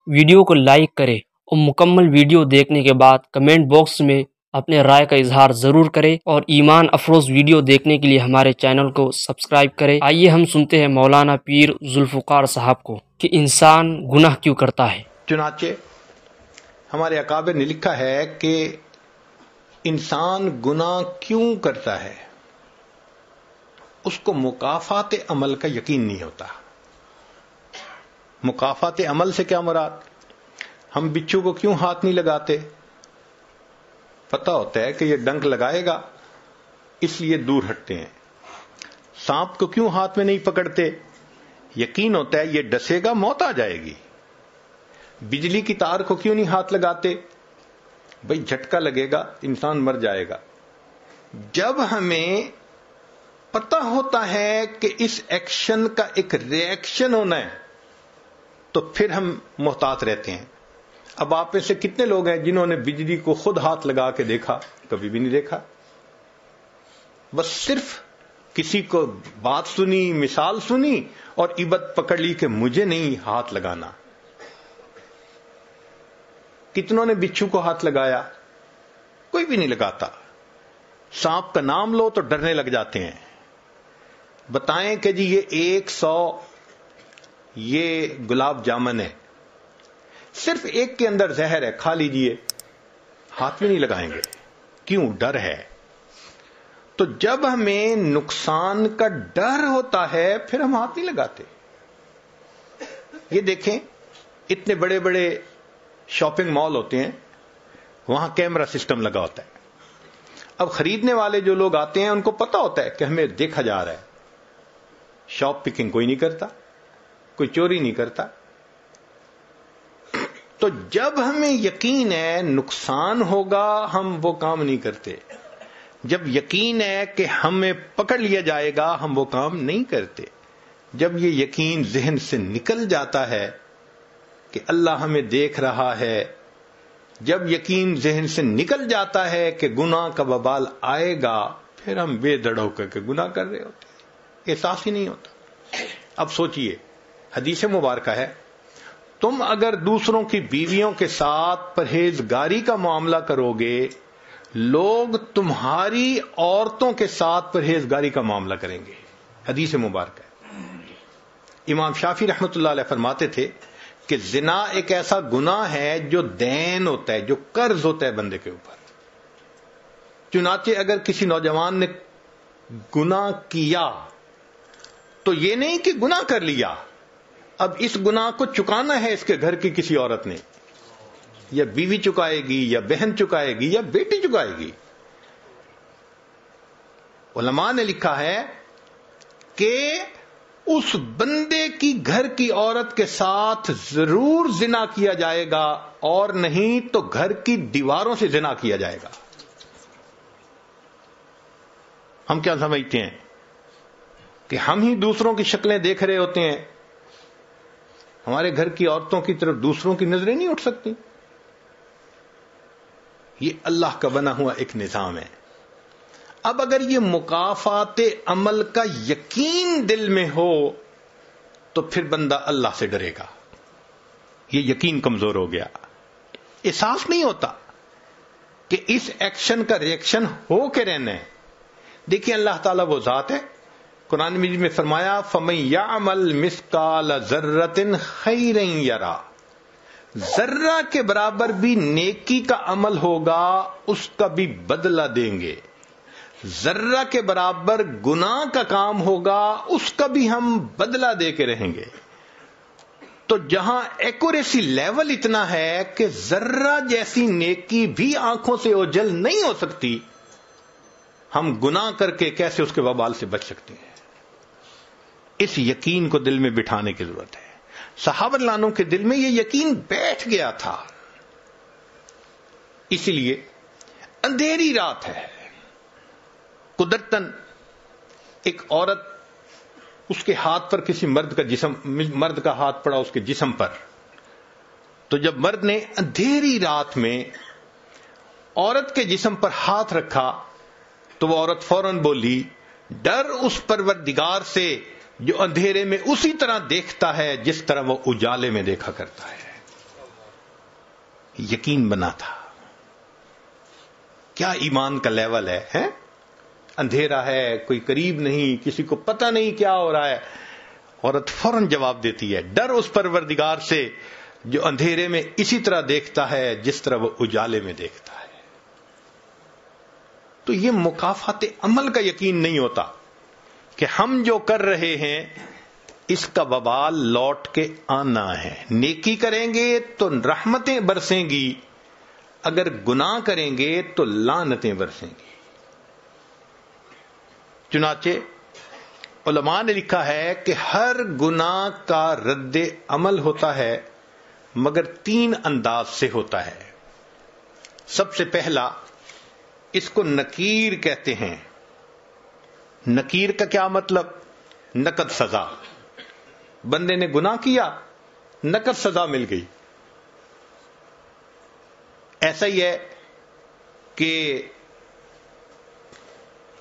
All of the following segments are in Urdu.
ویڈیو کو لائک کریں اور مکمل ویڈیو دیکھنے کے بعد کمنٹ باکس میں اپنے رائے کا اظہار ضرور کریں، اور ایمان افروز ویڈیو دیکھنے کے لیے ہمارے چینل کو سبسکرائب کریں۔ آئیے ہم سنتے ہیں مولانا پیر ذوالفقار صاحب کو کہ انسان گناہ کیوں کرتا ہے۔ چنانچہ ہمارے اکابر نے لکھا ہے کہ انسان گناہ کیوں کرتا ہے، اس کو مکافات عمل کا یقین نہیں ہوتا۔ مکافات عمل سے کیا مراد؟ ہم بچھو کو کیوں ہاتھ نہیں لگاتے؟ پتہ ہوتا ہے کہ یہ ڈنک لگائے گا، اس لیے دور ہٹتے ہیں۔ سانپ کو کیوں ہاتھ میں نہیں پکڑتے؟ یقین ہوتا ہے یہ ڈسے گا، موت آ جائے گی۔ بجلی کی تار کو کیوں نہیں ہاتھ لگاتے؟ بھئی جھٹکا لگے گا، انسان مر جائے گا۔ جب ہمیں پتہ ہوتا ہے کہ اس ایکشن کا ایک ری ایکشن ہونا ہے تو پھر ہم محتاط رہتے ہیں۔ اب آپ میں سے کتنے لوگ ہیں جنہوں نے بجلی کو خود ہاتھ لگا کے دیکھا؟ کبھی بھی نہیں دیکھا۔ بس صرف کسی کو بات سنی، مثال سنی اور عبرت پکڑ لی کہ مجھے نہیں ہاتھ لگانا۔ کتنوں نے بچھو کو ہاتھ لگایا؟ کوئی بھی نہیں لگاتا۔ سانپ کا نام لو تو ڈرنے لگ جاتے ہیں۔ بتائیں کہ جی یہ 100 یہ گلاب جامن ہے، صرف ایک کے اندر زہر ہے، کھا لیجئے، ہاتھ بھی نہیں لگائیں گے۔ کیوں؟ ڈر ہے۔ تو جب ہمیں نقصان کا ڈر ہوتا ہے پھر ہم ہاتھ نہیں لگاتے۔ یہ دیکھیں اتنے بڑے بڑے شاپنگ مال ہوتے ہیں، وہاں کیمرہ سسٹم لگا ہوتا ہے۔ اب خریدنے والے جو لوگ آتے ہیں ان کو پتہ ہوتا ہے کہ ہمیں دیکھا جا رہا ہے۔ شاپ پکنگ کوئی نہیں کرتا، کوئی چوری نہیں کرتا۔ تو جب ہمیں یقین ہے نقصان ہوگا ہم وہ کام نہیں کرتے۔ جب یقین ہے کہ ہمیں پکڑ لیا جائے گا ہم وہ کام نہیں کرتے۔ جب یہ یقین ذہن سے نکل جاتا ہے کہ اللہ ہمیں دیکھ رہا ہے، جب یقین ذہن سے نکل جاتا ہے کہ گناہ کا وبال آئے گا، پھر ہم بے دڑ ہو کر کے گناہ کر رہے ہوتے ہیں، احساس ہی نہیں ہوتا۔ اب سوچئے، حدیث مبارکہ ہے، تم اگر دوسروں کی بیویوں کے ساتھ پرہیزگاری کا معاملہ کرو گے، لوگ تمہاری عورتوں کے ساتھ پرہیزگاری کا معاملہ کریں گے۔ حدیث مبارکہ ہے۔ امام شافعی رحمۃ اللہ علیہ فرماتے تھے کہ زنا ایک ایسا گناہ ہے جو دین ہوتا ہے، جو قرض ہوتا ہے بندے کے اوپر۔ چنانچہ اگر کسی نوجوان نے گناہ کیا تو یہ نہیں کہ گناہ کر لیا، اب اس گناہ کو چکانا ہے اس کے گھر کی کسی عورت نے، یا بیوی چکائے گی، یا بہن چکائے گی، یا بیٹی چکائے گی۔ علماء نے لکھا ہے کہ اس بندے کی گھر کی عورت کے ساتھ ضرور زنا کیا جائے گا، اور نہیں تو گھر کی دیواروں سے زنا کیا جائے گا۔ ہم کیا سمجھتے ہیں کہ ہم ہی دوسروں کی شکلیں دیکھ رہے ہوتے ہیں، ہمارے گھر کی عورتوں کی طرف دوسروں کی نظریں نہیں اٹھ سکتی؟ یہ اللہ کا بنا ہوا ایک نظام ہے۔ اب اگر یہ مکافات عمل کا یقین دل میں ہو تو پھر بندہ اللہ سے ڈرے گا۔ یہ یقین کمزور ہو گیا، احساس نہیں ہوتا کہ اس ایکشن کا ری ایکشن ہو کے رہنا ہے۔ دیکھیں اللہ تعالیٰ وہ ذات ہے، قرآن مجید میں فرمایا فَمَن يَعْمَلْ مِثْقَالَ ذَرَّةٍ خَيْرًا يَرَى، ذرہ کے برابر بھی نیکی کا عمل ہوگا اس کا بھی بدلہ دیں گے، ذرہ کے برابر گناہ کا کام ہوگا اس کا بھی ہم بدلہ دے کے رہیں گے۔ تو جہاں ایکوریسی لیول اتنا ہے کہ ذرہ جیسی نیکی بھی آنکھوں سے اوجھل نہیں ہو سکتی، ہم گناہ کر کے کیسے اس کے وبال سے بچ سکتے ہیں؟ اس یقین کو دل میں بٹھانے کی ضرورت ہے۔ صحابہ رضی اللہ عنہم کے دل میں یہ یقین بیٹھ گیا تھا۔ اسی لیے اندھیری رات ہے، قدرتاً ایک عورت، اس کے ہاتھ پر کسی مرد کا ہاتھ پڑا اس کے جسم پر، تو جب مرد نے اندھیری رات میں عورت کے جسم پر ہاتھ رکھا تو وہ عورت فوراً بولی، ڈر اس پروردگار سے جو اندھیرے میں اسی طرح دیکھتا ہے جس طرح وہ اجالے میں دیکھا کرتا ہے۔ یقین بنا تھا. کیا ایمان کا لیول ہے. اندھیرا ہے, کوئی قریب نہیں, کسی کو پتہ نہیں کیا ہو رہا ہے. عورت فوراً جواب دیتی ہے, ڈر اس پروردگار سے جو اندھیرے میں اسی طرح دیکھتا ہے جس طرح وہ اجالے میں دیکھتا ہے. تو یہ مکافات عمل کا یقین نہیں ہوتا کہ ہم جو کر رہے ہیں اس کا وبال لوٹ کے آنا ہے. نیکی کریں گے تو رحمتیں برسیں گی, اگر گناہ کریں گے تو لعنتیں برسیں گی. چنانچہ علماء نے لکھا ہے کہ ہر گناہ کا رد عمل ہوتا ہے مگر 3 انداز سے ہوتا ہے. سب سے پہلا اس کو نکیر کہتے ہیں. نکیر کا کیا مطلب؟ نقد سزا. بندے نے گناہ کیا, نقد سزا مل گئی. ایسا ہی ہے کہ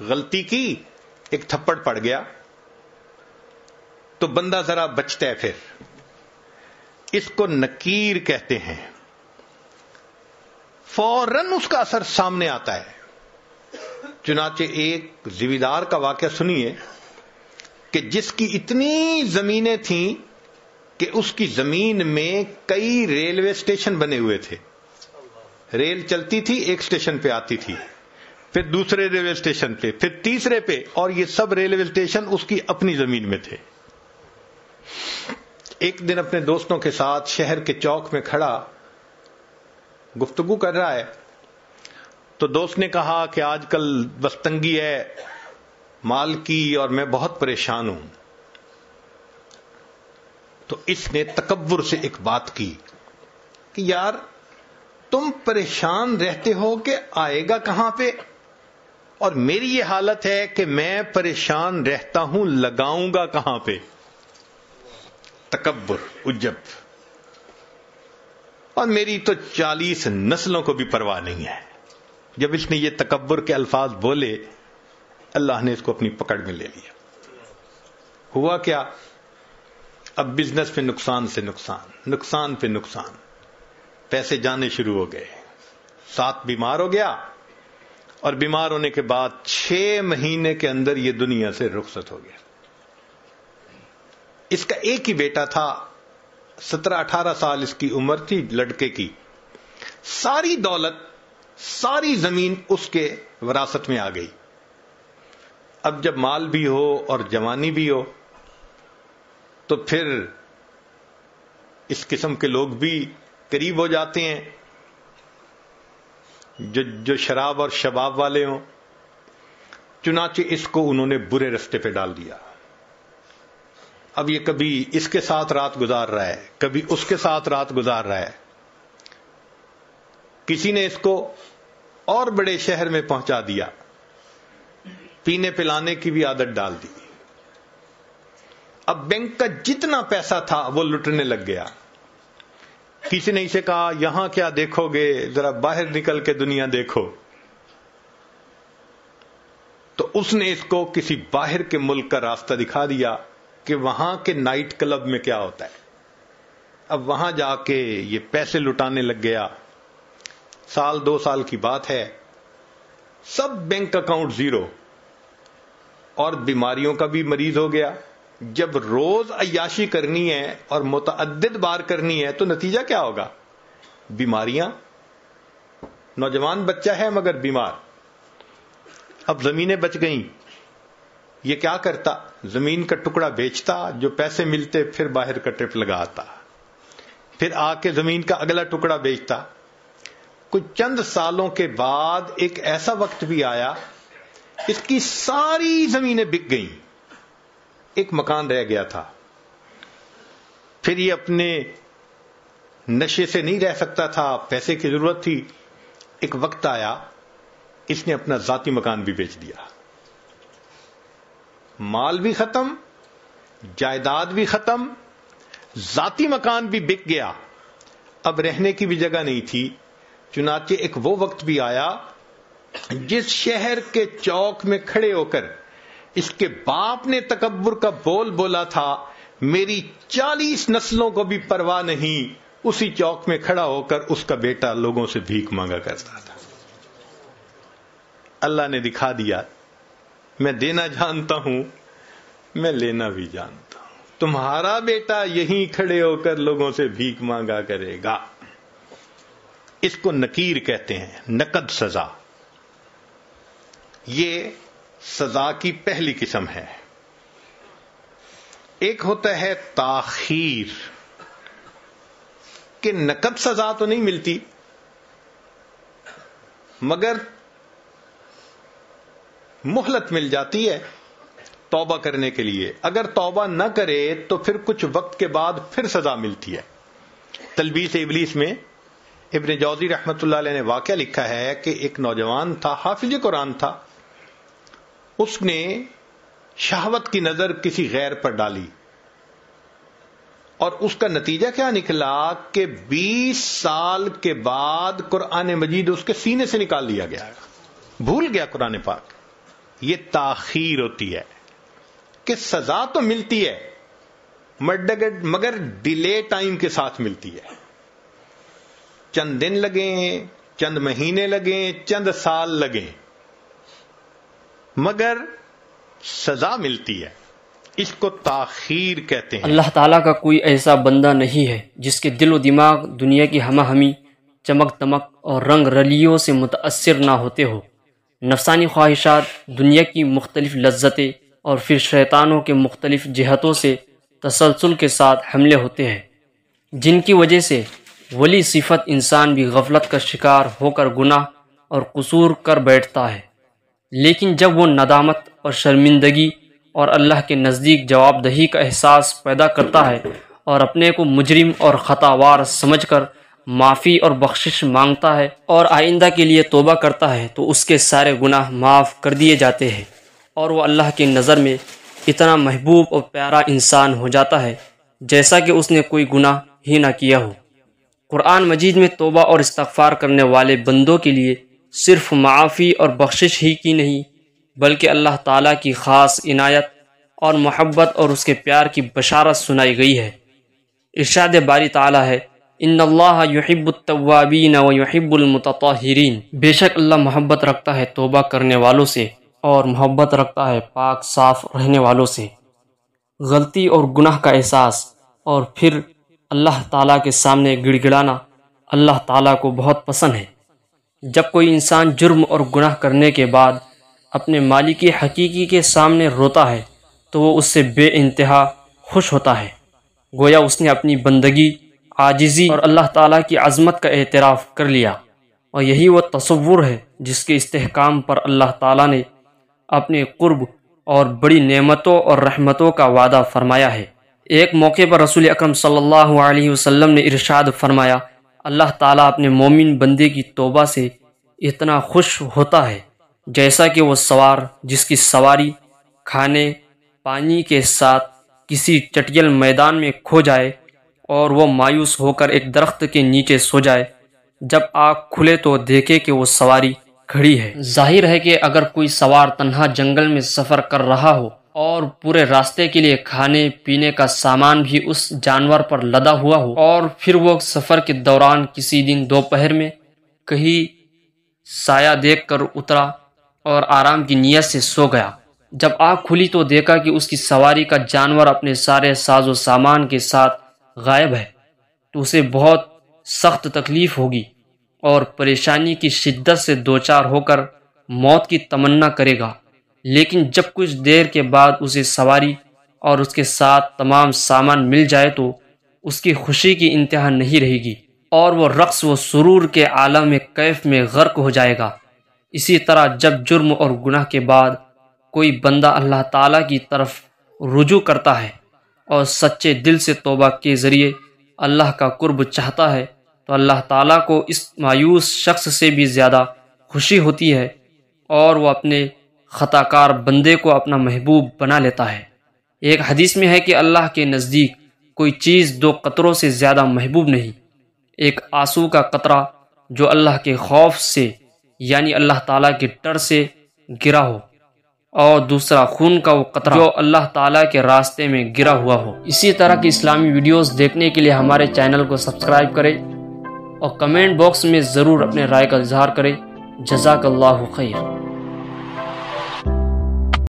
غلطی کی, ایک تھپڑ پڑ گیا تو بندہ ذرا بچتا ہے, پھر اس کو نکیر کہتے ہیں. فوراً اس کا اثر سامنے آتا ہے. چنانچہ ایک زمیندار کا واقعہ سنیے کہ جس کی اتنی زمینیں تھیں کہ اس کی زمین میں کئی ریلوے اسٹیشن بنے ہوئے تھے. ریل چلتی تھی, ایک اسٹیشن پہ آتی تھی, پھر دوسرے ریلوے اسٹیشن پہ, پھر تیسرے پہ, اور یہ سب ریلوے اسٹیشن اس کی اپنی زمین میں تھے. ایک دن اپنے دوستوں کے ساتھ شہر کے چوک میں کھڑا گفتگو کر رہا ہے تو دوست نے کہا کہ آج کل بس تنگی ہے مال کی اور میں بہت پریشان ہوں. تو اس نے تکبر سے ایک بات کی کہ یار تم پریشان رہتے ہو کہ آئے گا کہاں پہ, اور میری یہ حالت ہے کہ میں پریشان رہتا ہوں لگاؤں گا کہاں پہ. تکبر, عجب. اور میری تو 40 نسلوں کو بھی پرواہ نہیں ہے. جب اس نے یہ تکبر کے الفاظ بولے اللہ نے اس کو اپنی پکڑ میں لے لیا. ہوا کیا؟ اب بزنس پہ نقصان سے نقصان, نقصان پہ نقصان, پیسے جانے شروع ہو گئے. 7 بیمار ہو گیا, اور بیمار ہونے کے بعد 6 مہینے کے اندر یہ دنیا سے رخصت ہو گیا. اس کا ایک ہی بیٹا تھا, 17-18 سال اس کی عمر تھی لڑکے کی. ساری دولت, ساری زمین اس کے وراثت میں آ گئی. اب جب مال بھی ہو اور جوانی بھی ہو تو پھر اس قسم کے لوگ بھی قریب ہو جاتے ہیں جو شراب اور شباب والے ہوں. چنانچہ اس کو انہوں نے برے رستے پہ ڈال دیا. اب یہ کبھی اس کے ساتھ رات گزار رہا ہے, کبھی اس کے ساتھ رات گزار رہا ہے. کسی نے اس کو اور بڑے شہر میں پہنچا دیا, پینے پلانے کی بھی عادت ڈال دی. اب بینک کا جتنا پیسہ تھا وہ لٹنے لگ گیا. کسی نے اسے کہا یہاں کیا دیکھو گے, ذرا باہر نکل کے دنیا دیکھو. تو اس نے اس کو کسی باہر کے ملک کا راستہ دکھا دیا کہ وہاں کے نائٹ کلب میں کیا ہوتا ہے. اب وہاں جا کے یہ پیسے لٹانے لگ گیا. 1-2 سال کی بات ہے, سب بینک اکاؤنٹ زیرو, اور بیماریوں کا بھی مریض ہو گیا. جب روز عیاشی کرنی ہے اور متعدد بار کرنی ہے تو نتیجہ کیا ہوگا؟ بیماریاں. نوجوان بچہ ہے مگر بیمار. اب زمینیں بچ گئیں, یہ کیا کرتا؟ زمین کا ٹکڑا بیچتا, جو پیسے ملتے پھر باہر کا ٹرپ لگاتا, پھر آ کے زمین کا اگلا ٹکڑا بیچتا. کچھ چند سالوں کے بعد ایک ایسا وقت بھی آیا اس کی ساری زمینیں بک گئیں, ایک مکان رہ گیا تھا. پھر یہ اپنے نشے سے نہیں رہ سکتا تھا, پیسے کی ضرورت تھی. ایک وقت آیا اس نے اپنا ذاتی مکان بھی بیچ دیا. مال بھی ختم, جائیداد بھی ختم, ذاتی مکان بھی بک گیا. اب رہنے کی بھی جگہ نہیں تھی. چنانچہ ایک وہ وقت بھی آیا جس شہر کے چوک میں کھڑے ہو کر اس کے باپ نے تکبر کا بول بولا تھا, میری 40 نسلوں کو بھی پرواہ نہیں, اسی چوک میں کھڑا ہو کر اس کا بیٹا لوگوں سے بھیک مانگا کرتا تھا. اللہ نے دکھا دیا میں دینا جانتا ہوں، میں لینا بھی جانتا ہوں. تمہارا بیٹا یہیں کھڑے ہو کر لوگوں سے بھیک مانگا کرے گا. اس کو نکیر کہتے ہیں، نقد سزا. یہ سزا کی پہلی قسم ہے. ایک ہوتا ہے تاخیر، کہ نقد سزا تو نہیں ملتی مگر مہلت مل جاتی ہے توبہ کرنے کے لیے. اگر توبہ نہ کرے تو پھر کچھ وقت کے بعد پھر سزا ملتی ہے. تلبیس ابلیس میں ابن جوزی رحمت اللہ علیہ نے واقعہ لکھا ہے کہ ایک نوجوان تھا، حافظ قرآن تھا. اس نے شہوت کی نظر کسی غیر پر ڈالی اور اس کا نتیجہ کیا نکلا کہ 20 سال کے بعد قرآن مجید اس کے سینے سے نکال لیا گیا، بھول گیا قرآن پاک. یہ تاخیر ہوتی ہے کہ سزا تو ملتی ہے مگر ڈیلے ٹائم کے ساتھ ملتی ہے. چند دن لگیں، چند مہینے لگیں، چند سال لگیں، مگر سزا ملتی ہے. اس کو تاخیر کہتے ہیں. اللہ تعالیٰ کا کوئی ایسا بندہ نہیں ہے جس کے دل و دماغ دنیا کی ہمہ ہمی، چمک دمک اور رنگ رلیوں سے متاثر نہ ہوتے ہو. نفسانی خواہشات، دنیا کی مختلف لذتیں اور پھر شیطانوں کے مختلف جہتوں سے تسلسل کے ساتھ حملے ہوتے ہیں، جن کی وجہ سے ولی صفت انسان بھی غفلت کا شکار ہو کر گناہ اور قصور کر بیٹھتا ہے. لیکن جب وہ ندامت اور شرمندگی اور اللہ کے نزدیک جواب دہی کا احساس پیدا کرتا ہے اور اپنے کو مجرم اور خطاوار سمجھ کر معافی اور بخشش مانگتا ہے اور آئندہ کے لیے توبہ کرتا ہے، تو اس کے سارے گناہ معاف کر دیے جاتے ہیں اور وہ اللہ کی نظر میں اتنا محبوب اور پیارا انسان ہو جاتا ہے جیسا کہ اس نے کوئی گناہ ہی نہ کیا ہو. قرآن مجید میں توبہ اور استغفار کرنے والے بندوں کے لیے صرف معافی اور بخشش ہی کی نہیں بلکہ اللہ تعالیٰ کی خاص عنایت اور محبت اور اس کے پیار کی بشارت سنائی گئی ہے. ارشاد باری تعالیٰ ہے، ان اللہ یحب التوابین و یحب المتطہرین. بے شک اللہ محبت رکھتا ہے توبہ کرنے والوں سے اور محبت رکھتا ہے پاک صاف رہنے والوں سے. غلطی اور گناہ کا احساس اور پھر اللہ تعالیٰ کے سامنے گڑ گڑانا اللہ تعالیٰ کو بہت پسند ہے. جب کوئی انسان جرم اور گناہ کرنے کے بعد اپنے مالک حقیقی کے سامنے روتا ہے تو وہ اس سے بے انتہا خوش ہوتا ہے، گویا اس نے اپنی بندگی، عاجزی اور اللہ تعالیٰ کی عظمت کا اعتراف کر لیا. اور یہی وہ تصور ہے جس کے استحکام پر اللہ تعالیٰ نے اپنے قرب اور بڑی نعمتوں اور رحمتوں کا وعدہ فرمایا ہے. ایک موقع پر رسول اکرم صلی اللہ علیہ وسلم نے ارشاد فرمایا، اللہ تعالیٰ اپنے مومن بندے کی توبہ سے اتنا خوش ہوتا ہے جیسا کہ وہ سوار جس کی سواری کھانے پانی کے ساتھ کسی چٹیل میدان میں کھو جائے اور وہ مایوس ہو کر ایک درخت کے نیچے سو جائے، جب آنکھ کھلے تو دیکھے کہ وہ سواری کھڑی ہے. ظاہر ہے کہ اگر کوئی سوار تنہا جنگل میں سفر کر رہا ہو اور پورے راستے کے لیے کھانے پینے کا سامان بھی اس جانور پر لدا ہوا ہو اور پھر وہ سفر کے دوران کسی دن دوپہر میں کہیں سایہ دیکھ کر اترا اور آرام کی نیت سے سو گیا، جب آنکھ کھلی تو دیکھا کہ اس کی سواری کا جانور اپنے سارے ساز و سامان کے ساتھ غائب ہے، تو اسے بہت سخت تکلیف ہوگی اور پریشانی کی شدت سے دوچار ہو کر موت کی تمنا کرے گا. لیکن جب کچھ دیر کے بعد اسے سواری اور اس کے ساتھ تمام سامان مل جائے تو اس کی خوشی کی انتہا نہیں رہے گی اور وہ رقص و سرور کے عالم کیف میں غرق ہو جائے گا. اسی طرح جب جرم اور گناہ کے بعد کوئی بندہ اللہ تعالیٰ کی طرف رجوع کرتا ہے اور سچے دل سے توبہ کے ذریعے اللہ کا قرب چاہتا ہے تو اللہ تعالیٰ کو اس مایوس شخص سے بھی زیادہ خوشی ہوتی ہے اور وہ اپنے خطا کار بندے کو اپنا محبوب بنا لیتا ہے. ایک حدیث میں ہے کہ اللہ کے نزدیک کوئی چیز 2 قطروں سے زیادہ محبوب نہیں. ایک آنسو کا قطرہ جو اللہ کے خوف سے یعنی اللہ تعالیٰ کے ڈر سے گرا ہو، اور دوسرا خون کا وہ قطرہ جو اللہ تعالیٰ کے راستے میں گرا ہوا ہو۔ اسی طرح کی اسلامی ویڈیوز دیکھنے کے لیے ہمارے چینل کو سبسکرائب کریں اور کمنٹ باکس میں ضرور اپنے رائے کا اظہار کریں۔ جزاک اللہ خیر۔